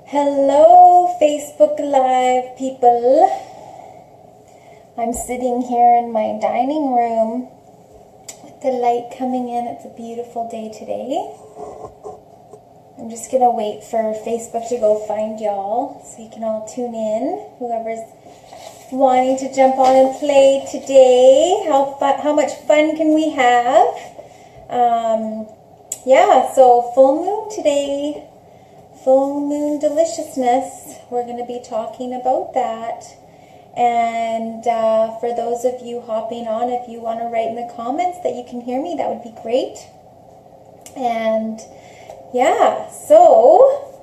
Hello, Facebook Live people. I'm sitting here in my dining room with the light coming in. It's a beautiful day today. I'm just going to wait for Facebook to go find y'all so you can all tune in. Whoever's wanting to jump on and play today. How much fun can we have? Yeah, so full moon today. Full moon deliciousness. We're going to be talking about that. And for those of you hopping on, if you want to write in the comments that you can hear me, that would be great. And yeah, so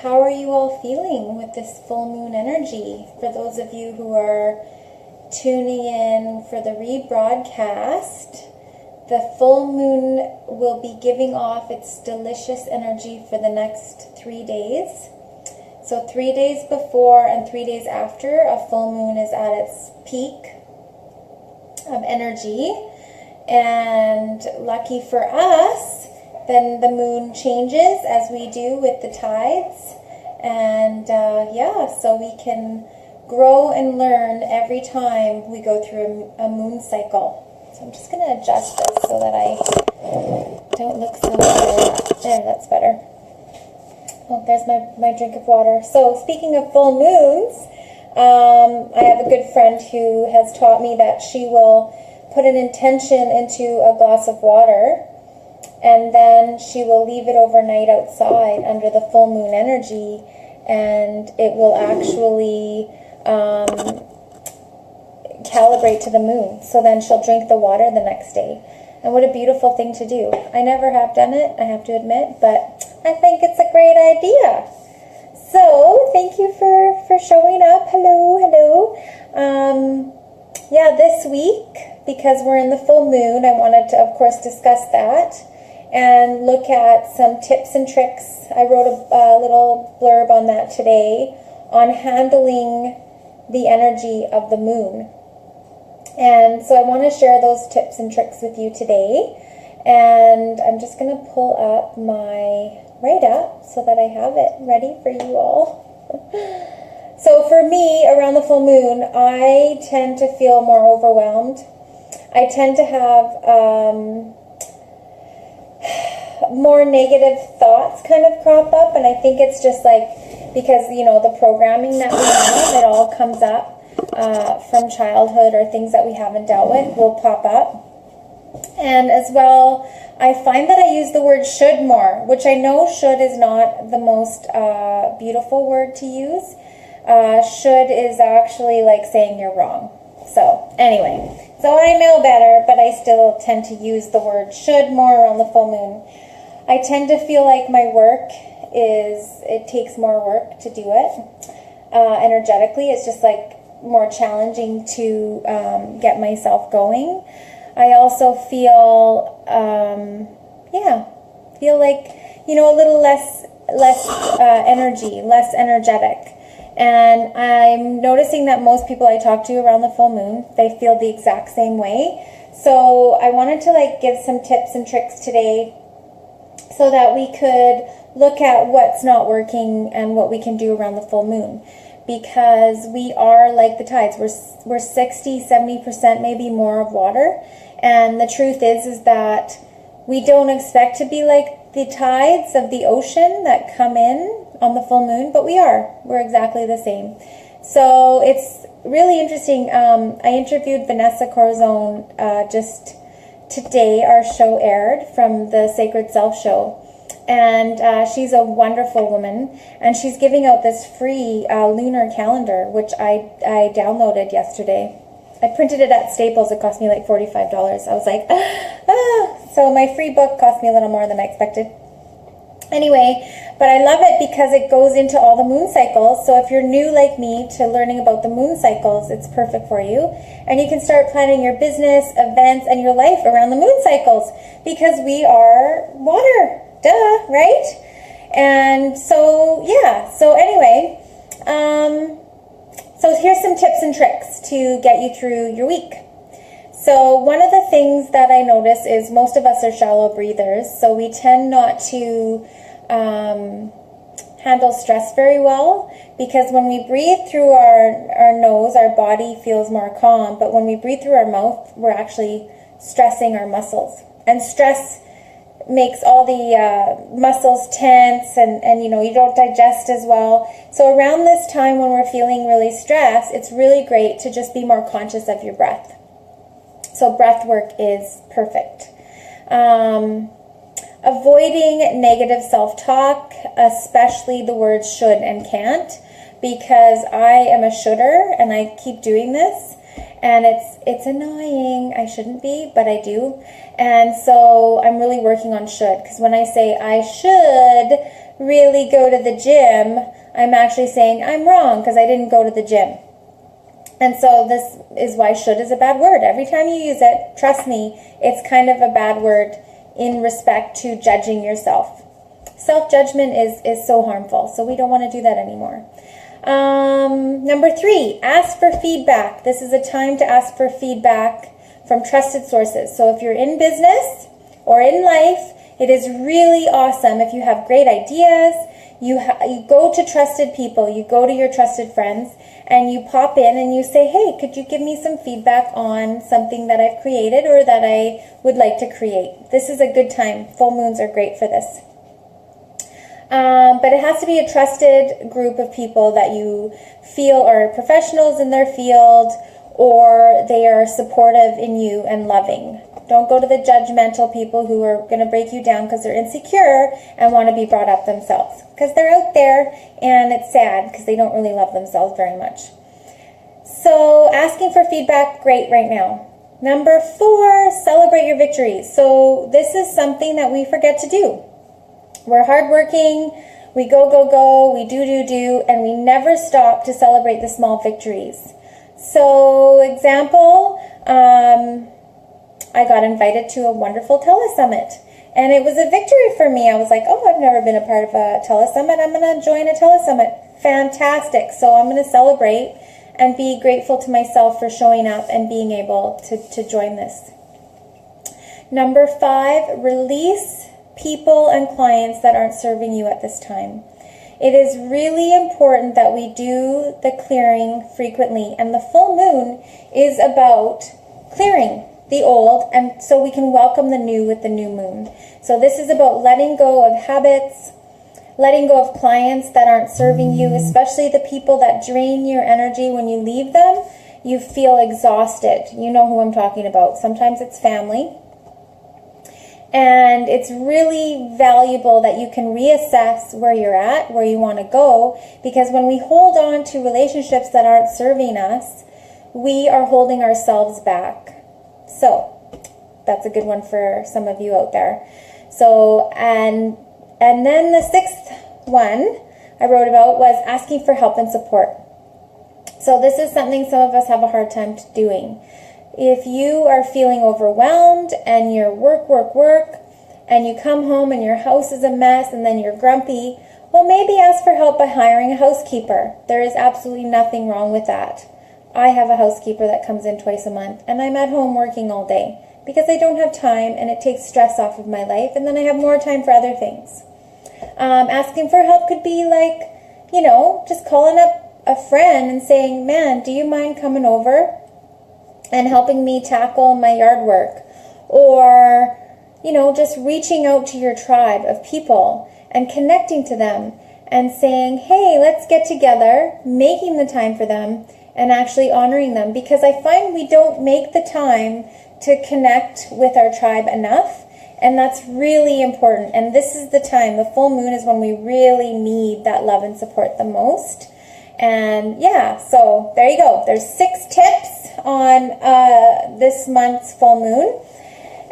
how are you all feeling with this full moon energy? For those of you who are tuning in for the rebroadcast, the full moon will be giving off its delicious energy for the next 3 days. So 3 days before and 3 days after, a full moon is at its peak of energy. And lucky for us, then the moon changes as we do with the tides. And yeah, so we can grow and learn every time we go through a moon cycle. So I'm just going to adjust this so that I don't look so weird. There, that's better. Oh, there's my drink of water. So speaking of full moons, I have a good friend who has taught me that she will put an intention into a glass of water, and then she will leave it overnight outside under the full moon energy, and it will actually calibrate to the moon. So then she'll drink the water the next day. And what a beautiful thing to do. I never have done it, I have to admit, but I think it's a great idea. So thank you for showing up. Hello. Yeah, this week, because we're in the full moon, I wanted to, of course, discuss that and look at some tips and tricks. I wrote a little blurb on that today on handling the energy of the moon. And so I want to share those tips and tricks with you today. And I'm just going to pull up my write-up so that I have it ready for you all. So for me, around the full moon, I tend to feel more overwhelmed. I tend to have more negative thoughts kind of crop up. And I think it's just like, because, you know, the programming that we have, it all comes up. From childhood or things that we haven't dealt with will pop up. And as well, I find that I use the word should more, which I know should is not the most beautiful word to use. Should is actually like saying you're wrong. So anyway, so I know better, but I still tend to use the word should more around the full moon. I tend to feel like my work it takes more work to do it. Energetically, it's just like more challenging to get myself going. I also feel like, you know, a little less energy, less energetic. And I'm noticing that most people I talk to around the full moon, they feel the exact same way. So I wanted to like give some tips and tricks today so that we could look at what's not working and what we can do around the full moon. Because we are like the tides. We're 60-70% maybe more of water. And the truth is that we don't expect to be like the tides of the ocean that come in on the full moon, but we are. We're exactly the same. So it's really interesting. I interviewed Vanessa Corazon just today. Our show aired from the Sacred Self show. And she's a wonderful woman, and she's giving out this free lunar calendar, which I downloaded yesterday. I printed it at Staples. It cost me like $45. I was like, So my free book cost me a little more than I expected. Anyway, but I love it because it goes into all the moon cycles. So if you're new like me to learning about the moon cycles, it's perfect for you. And you can start planning your business, events, and your life around the moon cycles, because we are water. Duh, right? And so, yeah. So anyway, so here's some tips and tricks to get you through your week. So one of the things that I notice is most of us are shallow breathers, so we tend not to handle stress very well, because when we breathe through our nose, our body feels more calm, but when we breathe through our mouth, we're actually stressing our muscles. And stress makes all the muscles tense, and you know, you don't digest as well. So around this time when we're feeling really stressed, it's really great to just be more conscious of your breath. So breath work is perfect. Avoiding negative self-talk, especially the words should and can't, because I am a shoulder and I keep doing this, and it's annoying. I shouldn't be, but I do. And so I'm really working on should, because when I say I should really go to the gym, I'm actually saying I'm wrong because I didn't go to the gym. And so this is why should is a bad word. Every time you use it, trust me, it's kind of a bad word in respect to judging yourself. Self-judgment is so harmful, so we don't want to do that anymore. Number 3, ask for feedback. This is a time to ask for feedback from trusted sources. So if you're in business or in life, it is really awesome if you have great ideas. You go to trusted people, you go to your trusted friends, and you pop in and you say, hey, could you give me some feedback on something that I've created or that I would like to create? This is a good time. Full moons are great for this. But it has to be a trusted group of people that you feel are professionals in their field, or they are supportive in you and loving. Don't go to the judgmental people who are going to break you down because they're insecure and want to be brought up themselves. Because they're out there, and it's sad because they don't really love themselves very much. So asking for feedback, great right now. Number 4, celebrate your victories. So this is something that we forget to do. We're hardworking, we go, we do, and we never stop to celebrate the small victories. So example, I got invited to a wonderful telesummit, and it was a victory for me. I was like, oh, I've never been a part of a telesummit. I'm going to join a telesummit. Fantastic. So I'm going to celebrate and be grateful to myself for showing up and being able to join this. Number 5, release people and clients that aren't serving you at this time. It is really important that we do the clearing frequently, and the full moon is about clearing the old, and so we can welcome the new with the new moon. So this is about letting go of habits, letting go of clients that aren't serving you, especially the people that drain your energy. When you leave them, you feel exhausted. You know who I'm talking about. Sometimes it's family. And it's really valuable that you can reassess where you're at, where you want to go, because when we hold on to relationships that aren't serving us, we are holding ourselves back. So that's a good one for some of you out there. So, and then the 6th one I wrote about was asking for help and support. So this is something some of us have a hard time doing. If you are feeling overwhelmed and you're work, and you come home and your house is a mess and then you're grumpy, well, maybe ask for help by hiring a housekeeper. There is absolutely nothing wrong with that. I have a housekeeper that comes in twice a month, and I'm at home working all day because I don't have time, and it takes stress off of my life, and then I have more time for other things. Asking for help could be like, you know, just calling up a friend and saying, man, do you mind coming over and helping me tackle my yard work? Or, you know, just reaching out to your tribe of people and connecting to them and saying, hey, let's get together, making the time for them and actually honoring them. Because I find we don't make the time to connect with our tribe enough, and that's really important. And this is the time, the full moon is when we really need that love and support the most. And yeah, so there you go. There's 6 tips on this month's full moon.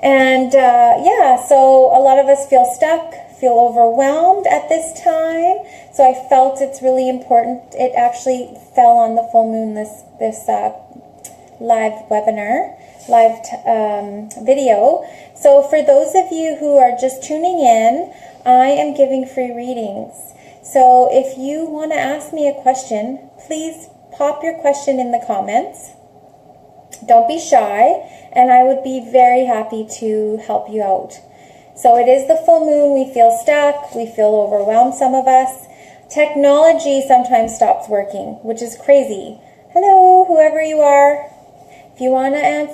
And yeah, so a lot of us feel stuck, feel overwhelmed at this time. So I felt it's really important. It actually fell on the full moon, this live webinar, live video. So for those of you who are just tuning in, I am giving free readings. So if you want to ask me a question, please pop your question in the comments. Don't be shy, and I would be very happy to help you out. So it is the full moon. We feel stuck. We feel overwhelmed, some of us. Technology sometimes stops working, which is crazy. Hello, whoever you are. If you wanna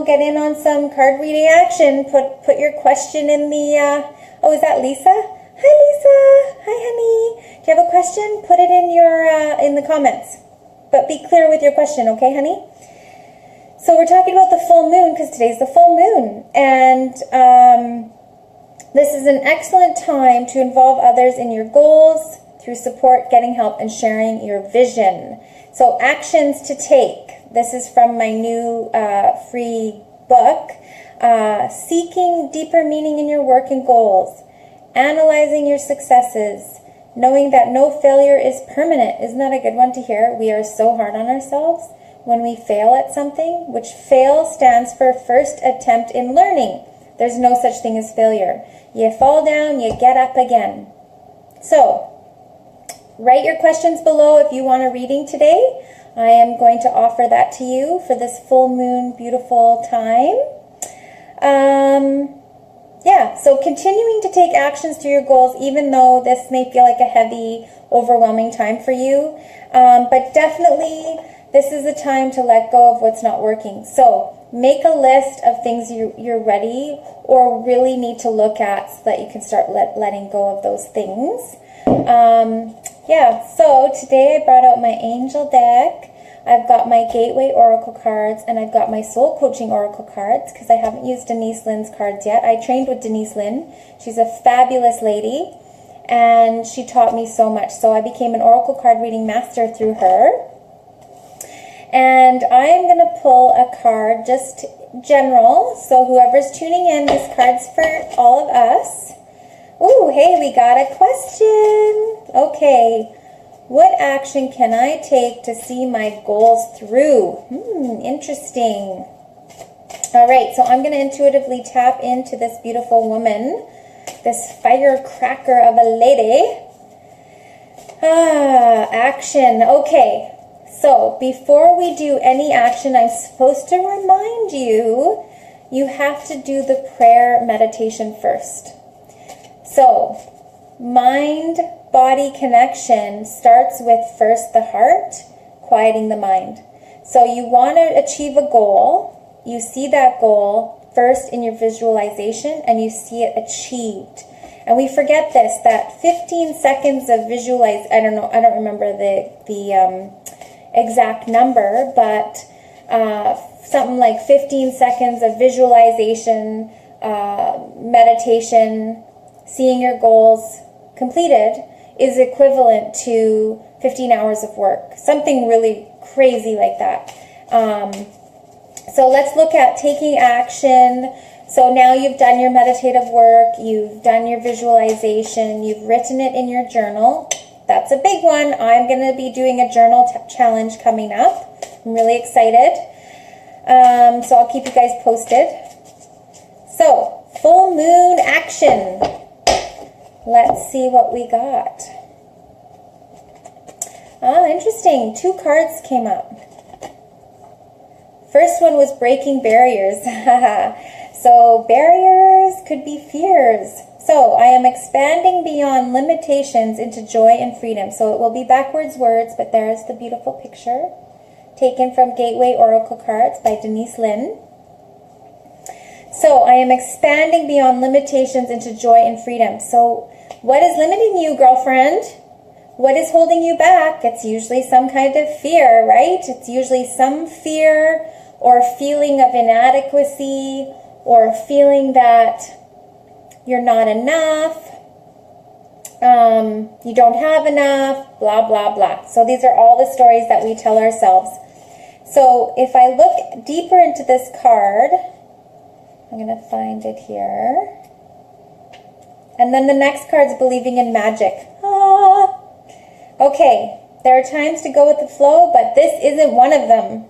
get in on some card reading action, put your question in the. Oh, is that Lisa? Hi, Lisa. Hi, honey. Do you have a question? Put it in the comments. But be clear with your question, okay, honey? So we're talking about the full moon because today's the full moon, and this is an excellent time to involve others in your goals through support, getting help, and sharing your vision. So actions to take. This is from my new free book, Seeking Deeper Meaning in Your Work and Goals, Analyzing Your Successes, Knowing that No Failure is Permanent. Isn't that a good one to hear? We are so hard on ourselves when we fail at something, which fail stands for first attempt in learning. There's no such thing as failure. You fall down, you get up again. So, write your questions below if you want a reading today. I am going to offer that to you for this full moon beautiful time. So continuing to take actions to your goals, even though this may feel like a heavy, overwhelming time for you. But definitely, this is the time to let go of what's not working. So make a list of things you're ready or really need to look at so that you can start letting go of those things. So today I brought out my angel deck. I've got my Gateway Oracle cards, and I've got my Soul Coaching Oracle cards because I haven't used Denise Linn's cards yet. I trained with Denise Linn. She's a fabulous lady, and she taught me so much. So I became an Oracle card reading master through her. And I'm going to pull a card, just general. So whoever's tuning in, this card's for all of us. Ooh, hey, we got a question. Okay. What action can I take to see my goals through? Interesting. All right, so I'm going to intuitively tap into this beautiful woman, this firecracker of a lady. Action. Okay, so before we do any action, I'm supposed to remind you, you have to do the prayer meditation first. So, mind-body connection starts with first the heart, quieting the mind. So you want to achieve a goal, you see that goal first in your visualization and you see it achieved. And we forget this, that 15 seconds of I don't remember the exact number, but something like 15 seconds of visualization, meditation, seeing your goals completed is equivalent to 15 hours of work. Something really crazy like that. So let's look at taking action. So now you've done your meditative work, you've done your visualization, you've written it in your journal. That's a big one. I'm going to be doing a journal challenge coming up. I'm really excited. So I'll keep you guys posted. So, full moon action. Let's see what we got. Interesting. 2 cards came up. First one was breaking barriers. So barriers could be fears. So I am expanding beyond limitations into joy and freedom. So it will be backwards words, but there's the beautiful picture taken from Gateway Oracle Cards by Denise Linn. So I am expanding beyond limitations into joy and freedom. So what is limiting you, girlfriend? What is holding you back? It's usually some kind of fear, right? It's usually some fear or feeling of inadequacy or feeling that you're not enough, you don't have enough, blah, blah, blah. So these are all the stories that we tell ourselves. So if I look deeper into this card, I'm going to find it here. And then the next card's believing in magic. Okay, there are times to go with the flow, but this isn't one of them.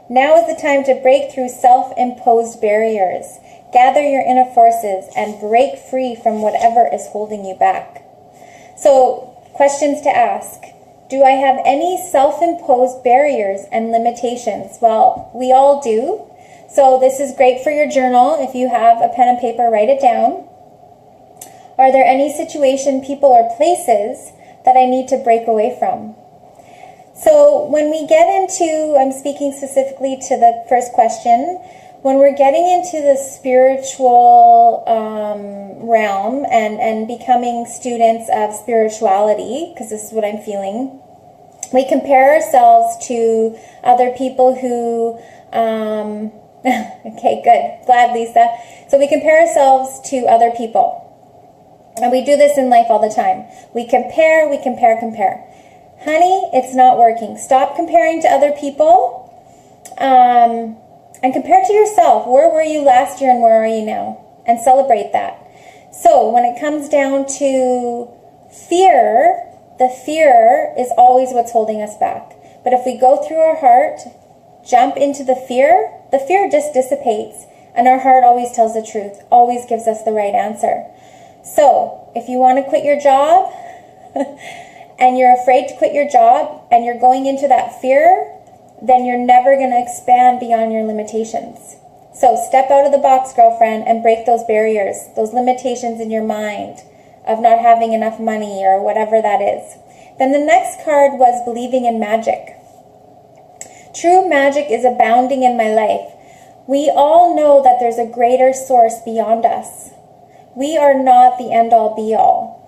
Now is the time to break through self-imposed barriers. Gather your inner forces and break free from whatever is holding you back. So, questions to ask. Do I have any self-imposed barriers and limitations? Well, we all do. So this is great for your journal. If you have a pen and paper, write it down. Are there any situation, people, or places that I need to break away from? So when we get into, I'm speaking specifically to the first question, when we're getting into the spiritual realm and becoming students of spirituality, because this is what I'm feeling, we compare ourselves to other people who, okay, good, glad, Lisa. So we compare ourselves to other people. And we do this in life all the time. We compare. Honey, it's not working. Stop comparing to other people and compare to yourself. Where were you last year and where are you now? And celebrate that. So when it comes down to fear, the fear is always what's holding us back. But if we go through our heart, jump into the fear just dissipates. And our heart always tells the truth, always gives us the right answer. So if you want to quit your job and you're afraid to quit your job and you're going into that fear, then you're never going to expand beyond your limitations. So step out of the box, girlfriend, and break those barriers, those limitations in your mind of not having enough money or whatever that is. Then the next card was believing in magic. True magic is abounding in my life. We all know that there's a greater source beyond us. We are not the end-all be-all.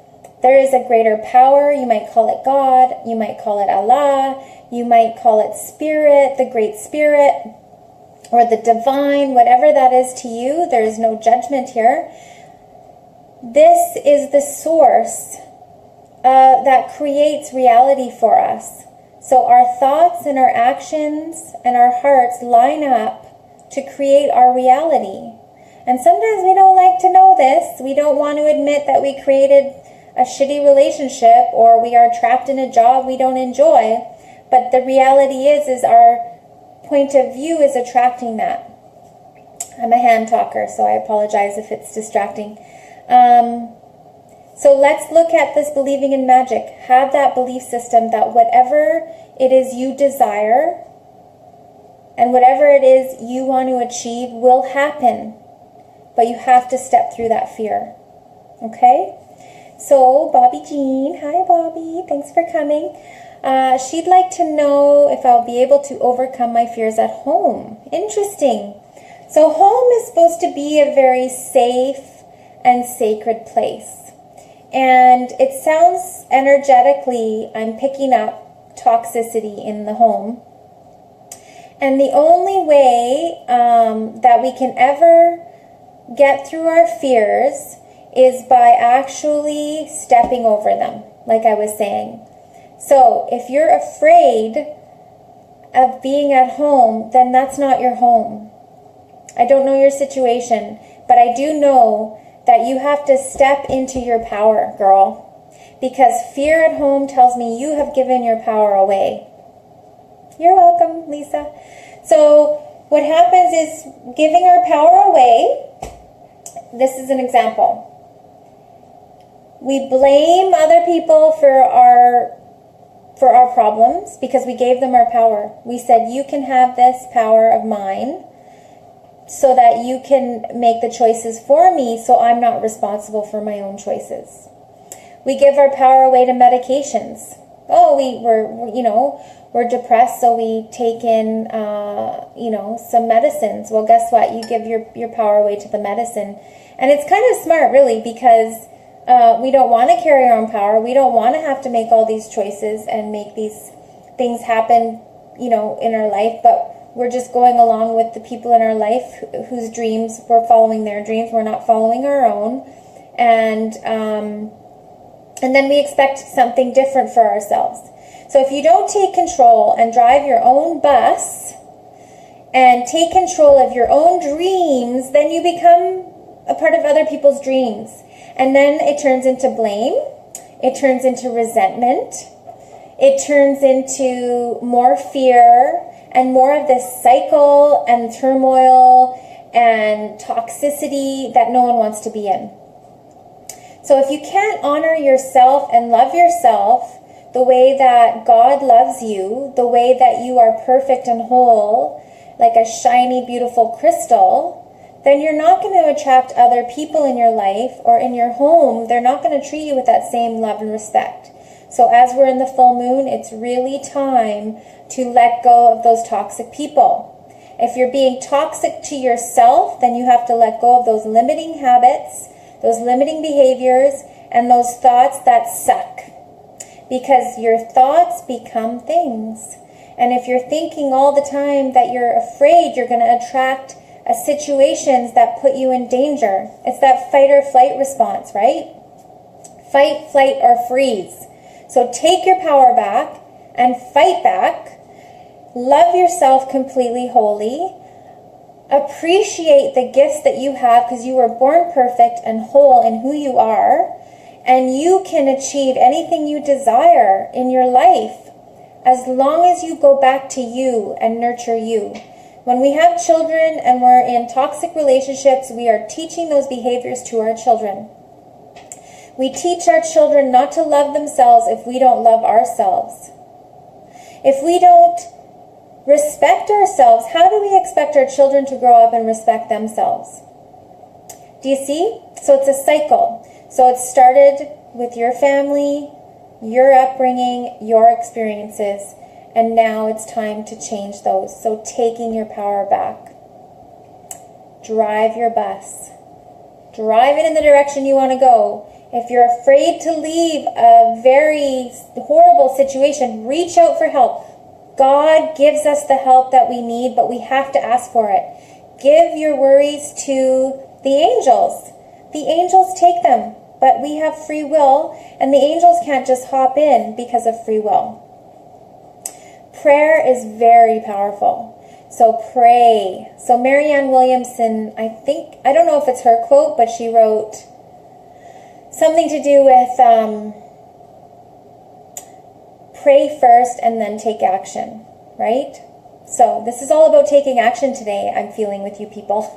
There is a greater power. You might call it God. You might call it Allah. You might call it Spirit, the Great Spirit, or the Divine, whatever that is to you. There is no judgment here. This is the source that creates reality for us. So our thoughts and our actions and our hearts line up to create our reality. And sometimes we don't like to know this. We don't want to admit that we created a shitty relationship or we are trapped in a job we don't enjoy. But the reality is our point of view is attracting that. I'm a hand talker, so I apologize if it's distracting. So let's look at this believing in magic. Have that belief system that whatever it is you desire and whatever it is you want to achieve will happen. But you have to step through that fear. Okay? So, Bobby Jean. Hi, Bobby. Thanks for coming. She'd like to know if I'll be able to overcome my fears at home. Interesting. So, home is supposed to be a very safe and sacred place. And it sounds energetically, I'm picking up toxicity in the home. And the only way that we can ever get through our fears is by actually stepping over them, like I was saying. So if you're afraid of being at home, then that's not your home. I don't know your situation, but I do know that you have to step into your power, girl. Because fear at home tells me you have given your power away. You're welcome, Lisa. So what happens is giving our power away. This is an example. We blame other people for our problems because we gave them our power. We said, you can have this power of mine so that you can make the choices for me so I'm not responsible for my own choices. We give our power away to medications. Oh, we're depressed, so we take in, some medicines. Well, guess what? You give your power away to the medicine. And it's kind of smart, really, because we don't want to carry our own power. We don't want to have to make all these choices and make these things happen, in our life. But we're just going along with the people in our life whose dreams, we're following their dreams. We're not following our own. And then we expect something different for ourselves. So if you don't take control and drive your own bus and take control of your own dreams, then you become a part of other people's dreams. And then it turns into blame. It turns into resentment. It turns into more fear and more of this cycle and turmoil and toxicity that no one wants to be in. So if you can't honor yourself and love yourself the way that God loves you, the way that you are perfect and whole, like a shiny, beautiful crystal, then you're not going to attract other people in your life or in your home. They're not going to treat you with that same love and respect. So as we're in the full moon, it's really time to let go of those toxic people. If you're being toxic to yourself, then you have to let go of those limiting habits, those limiting behaviors, and those thoughts that suck. Because your thoughts become things. And if you're thinking all the time that you're afraid, you're going to attract situations that put you in danger. It's that fight or flight response, right? Fight, flight, or freeze. So take your power back and fight back. Love yourself completely wholly. Appreciate the gifts that you have because you were born perfect and whole in who you are. And you can achieve anything you desire in your life as long as you go back to you and nurture you. When we have children and we're in toxic relationships, we are teaching those behaviors to our children. We teach our children not to love themselves if we don't love ourselves. If we don't respect ourselves, how do we expect our children to grow up and respect themselves? Do you see? So it's a cycle. So it started with your family, your upbringing, your experiences, and now it's time to change those. So taking your power back. Drive your bus. Drive it in the direction you want to go. If you're afraid to leave a very horrible situation, reach out for help. God gives us the help that we need, but we have to ask for it. Give your worries to the angels. The angels take them, but we have free will, and the angels can't just hop in because of free will. Prayer is very powerful. So pray. So Marianne Williamson, I don't know if it's her quote, but she wrote something to do with pray first and then take action, right? So this is all about taking action today, I'm feeling with you people.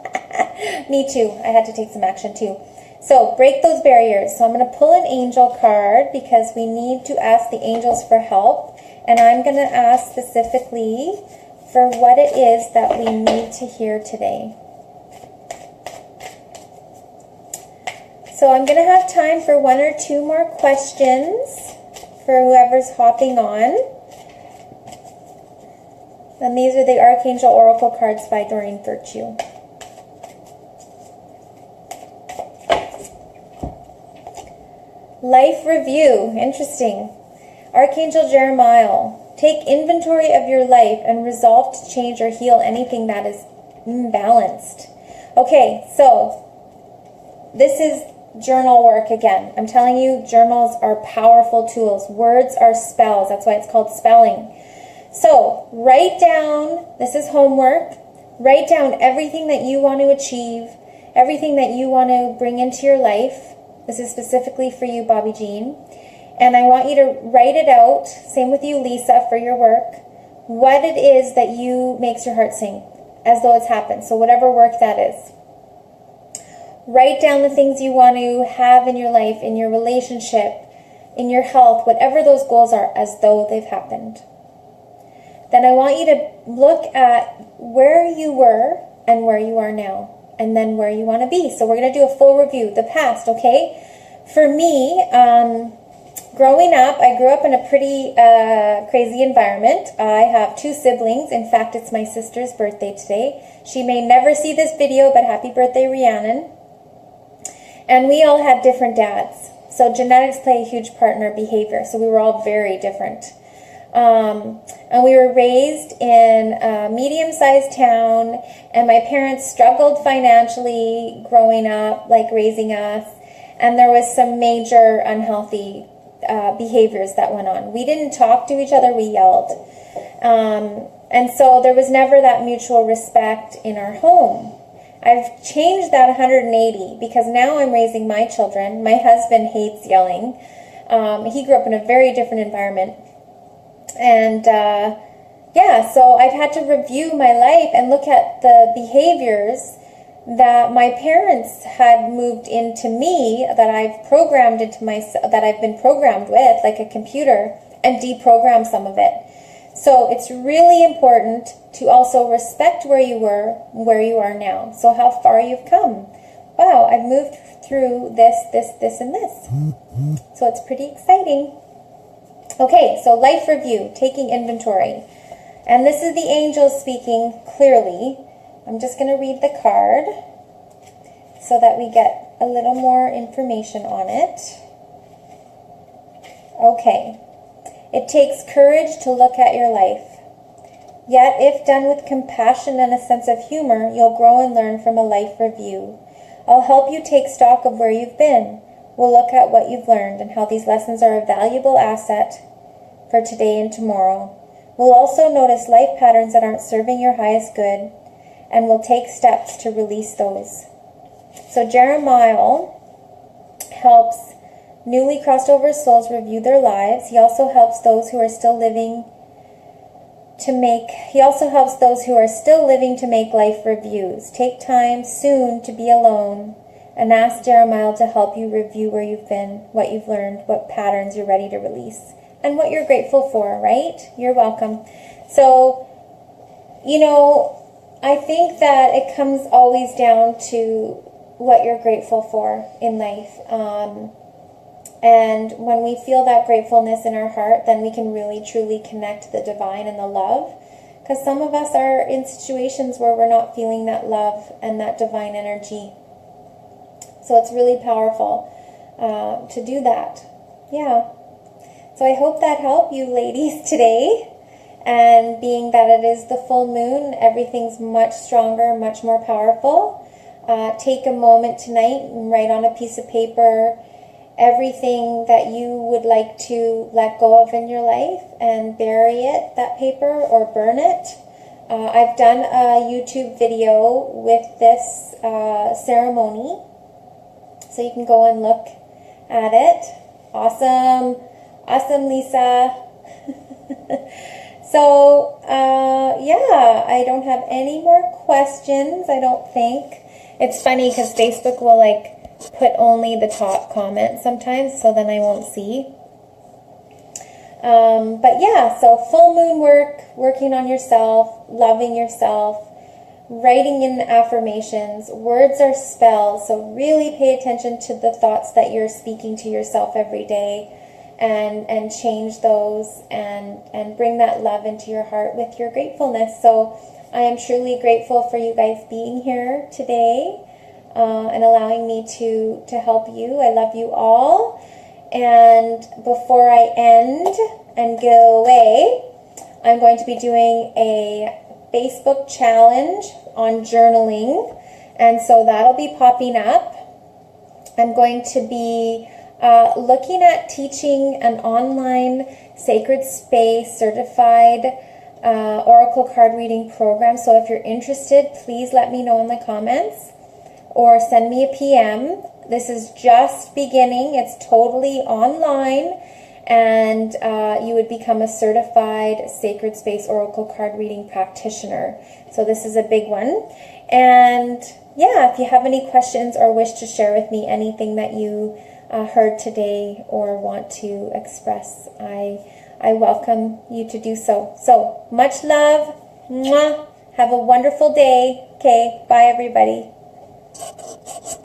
Me too. I had to take some action too. So break those barriers. So I'm going to pull an angel card because we need to ask the angels for help. And I'm going to ask specifically for what it is that we need to hear today. So I'm going to have time for one or two more questions for whoever's hopping on. And these are the Archangel Oracle cards by Doreen Virtue. Life review. Interesting. Archangel Jeremiah. Take inventory of your life and resolve to change or heal anything that is imbalanced. Okay, so this is journal work again. I'm telling you, journals are powerful tools. Words are spells. That's why it's called spelling. So write down, this is homework, write down everything that you want to achieve, everything that you want to bring into your life. This is specifically for you, Bobby Jean. And I want you to write it out, same with you, Lisa, for your work, what it is that makes your heart sing, as though it's happened. So whatever work that is. Write down the things you want to have in your life, in your relationship, in your health, whatever those goals are, as though they've happened. Then I want you to look at where you were and where you are now, and then where you want to be. So we're going to do a full review, the past, okay? For me, growing up, I grew up in a pretty crazy environment. I have two siblings. In fact, it's my sister's birthday today. She may never see this video, but happy birthday, Rhiannon. And we all had different dads. So genetics play a huge part in our behavior. So we were all very different. And we were raised in a medium-sized town, and my parents struggled financially growing up, like raising us. And there was some major unhealthy behaviors that went on. We didn't talk to each other, we yelled. And so there was never that mutual respect in our home. I've changed that 180 because now I'm raising my children. My husband hates yelling. He grew up in a very different environment. And yeah, so I've had to review my life and look at the behaviors that my parents had moved into me, that I've programmed into myself, that I've been programmed with, like a computer, and deprogram some of it. So it's really important to also respect where you were, where you are now. So how far you've come. Wow, I've moved through this, and this. So it's pretty exciting. Okay, so life review, taking inventory. And this is the angel speaking clearly. I'm just going to read the card so that we get a little more information on it. Okay. It takes courage to look at your life. Yet, if done with compassion and a sense of humor, you'll grow and learn from a life review. I'll help you take stock of where you've been. We'll look at what you've learned and how these lessons are a valuable asset for today and tomorrow. We'll also notice life patterns that aren't serving your highest good, and we'll take steps to release those. So Jeremiah helps newly crossed over souls review their lives. He also helps those who are still living to make life reviews. Take time soon to be alone and ask Jeremiah to help you review where you've been, what you've learned, what patterns you're ready to release, and what you're grateful for, right? You're welcome. So, I think that it comes always down to what you're grateful for in life. And when we feel that gratefulness in our heart, then we can really truly connect the divine and the love. Because some of us are in situations where we're not feeling that love and that divine energy. So it's really powerful to do that. Yeah. So I hope that helped you ladies today. And being that it is the full moon, everything's much stronger, much more powerful. Take a moment tonight and write on a piece of paper everything that you would like to let go of in your life and bury it, that paper, or burn it. I've done a YouTube video with this ceremony, so you can go and look at it. Awesome. Awesome, Lisa. So, yeah, I don't have any more questions, I don't think. It's funny because Facebook will, put only the top comments sometimes, so then I won't see. But yeah, so full moon work, working on yourself, loving yourself, writing in affirmations. Words are spells, so really pay attention to the thoughts that you're speaking to yourself every day, and change those, and bring that love into your heart with your gratefulness. So I am truly grateful for you guys being here today. And allowing me to help you. I love you all. And before I end and go away, I'm going to be doing a Facebook challenge on journaling. And so that'll be popping up. I'm going to be looking at teaching an online Sacred Space certified Oracle card reading program. So if you're interested, please let me know in the comments, or send me a PM. This is just beginning. It's totally online, and you would become a certified Sacred Space Oracle card reading practitioner. So this is a big one. And yeah, if you have any questions or wish to share with me anything that you heard today or want to express, I welcome you to do so. So much love. Mwah. Have a wonderful day. Okay, bye everybody.